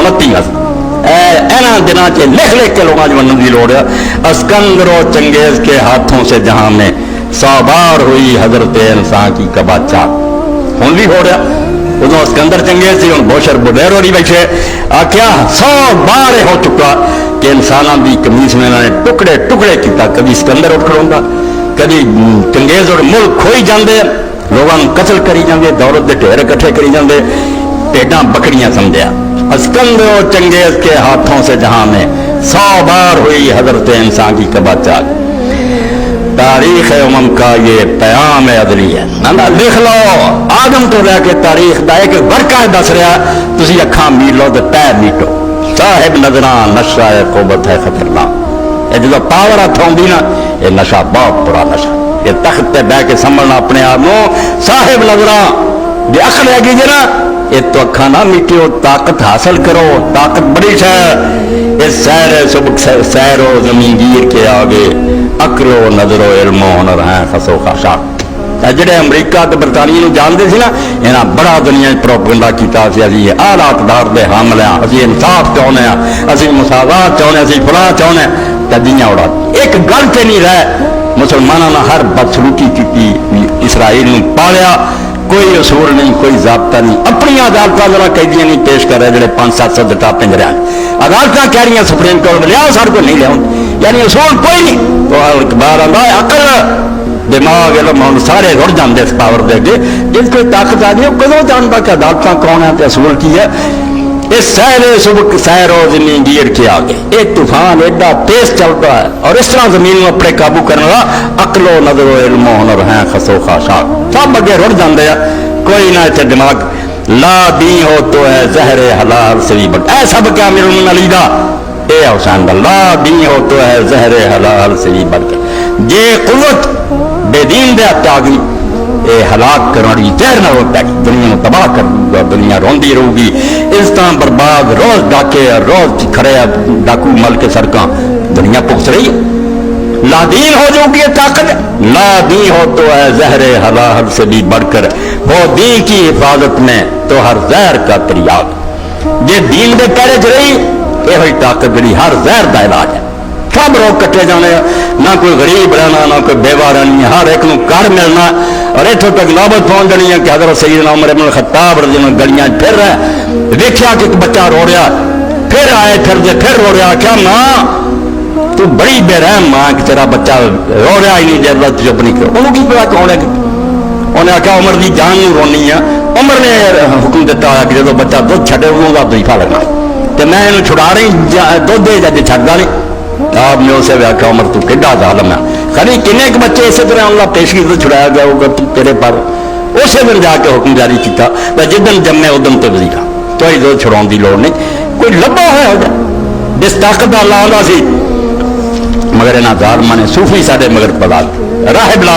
29 اینا دنوں سے لکھ کے لوگوں کو مننے کی لوڑ ہے. اسکندر و چنگیز کے ہاتھوں سے جہاں میں 100 بار ہوئی حضرت انسان کی کباچا. ہوں بھی ہو رہا. ادو اسکندر چنگیز سی, ہوں بوشر بڈیر ہوئی بیٹھے. آخیا 100 بار ہو چکا کہ انسانوں کی کمیس میں انہوں نے ٹکڑے ٹکڑے کیا. کبھی اسکندر اٹھ کھڑا, کبھی چنگیز اور ملک کھوئی جاندے, لوگوں قتل کری جاندے, دولت کے ڈھیر اکٹھے کری جاندے, ٹیڈاں بکریاں سمجھا. اسکندر و چنگیز کے ہاتھوں سے جہاں میں 100 بار ہوئی حضرت انسان کی کباچا. تاریخ امم کا یہ پیام ازلی ہے. لکھ لو آدم تو لے کے تاریخ کا ایک ورقہ دس رہا, تسی اکھاں میٹ لو تو پیر میٹو. صاحب نظراں نشہ قوت ہے خطرناک. یہ جب پاور ہاتھ آؤں نا, یہ نشہ بہت برا نشہ. یہ تخت پہ بہ کے سنبھلنا اپنے آپ کو. صاحب نظراں جی اکھ لے گی جی نا, یہ تو اکھاں نہ میٹو, طاقت حاصل کرو. طاقت بڑی ہے. یہ سیر صبح سیر و زمین گیر کے آگے عقل و نظر و علم و ہنر ہیں خسو خاشاک. جڑے امریکہ تو برطانیہ جانتے سی نا, یہاں بڑا دنیا پروپگنڈا کیتا سی اسی آلات دار دے حامل ہیں, اسی انصاف چاہتے ہیں, اسی مساوات چاہتے ہیں, اسی فلاں چاہتے ہیں. تدیاں اڑا ایک گل تے نہیں رہے. مسلمانوں نے ہر بدسلوکی کی, اسرائیل نے پالیا, کوئی اصول نہیں, کوئی ضابطہ نہیں. اپنی عدالتیں ذرا قیدیاں نہیں پیش کر رہے جڑے 500-700 دٹا پنجرے ہیں. عدالتیں کہہ رہی ہیں سپریم کورٹ لیا سر کو نہیں لیا, یعنی اصول کوئی نہیں. تو اخبار آتا ہے عقل دماغ علم ہوں سارے رڑ جاندے اس پاور دے کے. جس کوئی طاقت آ گئی وہ کدوں جانتا کہ عدالتیں کون ہیں, اصول کی ہے. اس سیر صبح سیر و زمین گیر کے آگے ایک طوفان ایڈا تیز چلتا ہے, اور اس طرح زمین کو اپنے قابو کرنے والا عقل و نظر و علم و ہنر ہیں خسو خاشاک. سب اگے رڑ جاندے ہیں, کوئی نہ اتنے دماغ. لا دین ہو تو ہے زہر حلال سے بھی بڑھ. اے سب کیا امیر المومنین علی دا, اے حسین دا, لا دین ہو تو ہے زہر حلال سے بھی بڑھ کے. جے قوت بے دین دے ہاتھ آ گئی, یہ ہلاک کرنے زہر نہ ہو پی, دنیا کو تباہ کر دوں گا. دنیا روندی رہے گی اس طرح برباد. روز ڈاکے, روز کھڑے ڈاکو مل کے سڑکاں, دنیا پکس رہی ہے. لا دین ہو جو گی طاقت. لا دین ہو تو ہے زہر حلال سے بھی بڑھ کر, وہ دین کی حفاظت میں تو ہر زہر کا تریاق. یہ دین دے پیرے چ رہی, یہ ہوئی طاقت جڑی ہر زہر کا علاج ہے. سب لوگ کٹے جانے, نہ کوئی غریب رہنا نہ کوئی بیوہ رہنی, ہر ایک نو گھر ملنا. اور اتوں تک نوبت پہنچ جانی ہے کہ حضرت سیدنا عمر بن الخطاب رضی اللہ عنہ گلیاں پھر رہے, دیکھا کہ ایک بچہ رو رہا, پھر آئے پھر رو رہا. کیا ماں تو بڑی بے رحم ماں کہ تیرا بچہ رو رہا ہی نہیں, جب چپ نہیں کرو. انہوں کی پتا کون ہے, انہیں آخیا عمر کی جان نہیں رونی ہے. عمر نے حکم دیتا ہے کہ جب بچہ دودھ چھڈے انہوں کا وظیفہ لگنا, تو میں انہوں چھڑا رہی دودھ دے جب چھڈا نہیں. آپ نے اسے آخیا عمر تو کڈا ظالم ہے, خالی کنے ایک بچے اسی طرح اللہ پیشگی سے چھڑایا گیا ہوگا تیرے پر. اسی دن جا کے حکم جاری کیا, جدن جمے ادن تو وظیفہ, تو ہی دودھ چھڑاؤ کی لوڑ نہیں. کوئی لبا ہوا ہو جائے جس طاقت کا اللہ آتا سی, مگر یہاں ظالماں نے صوفی سارے مگر پلا راہب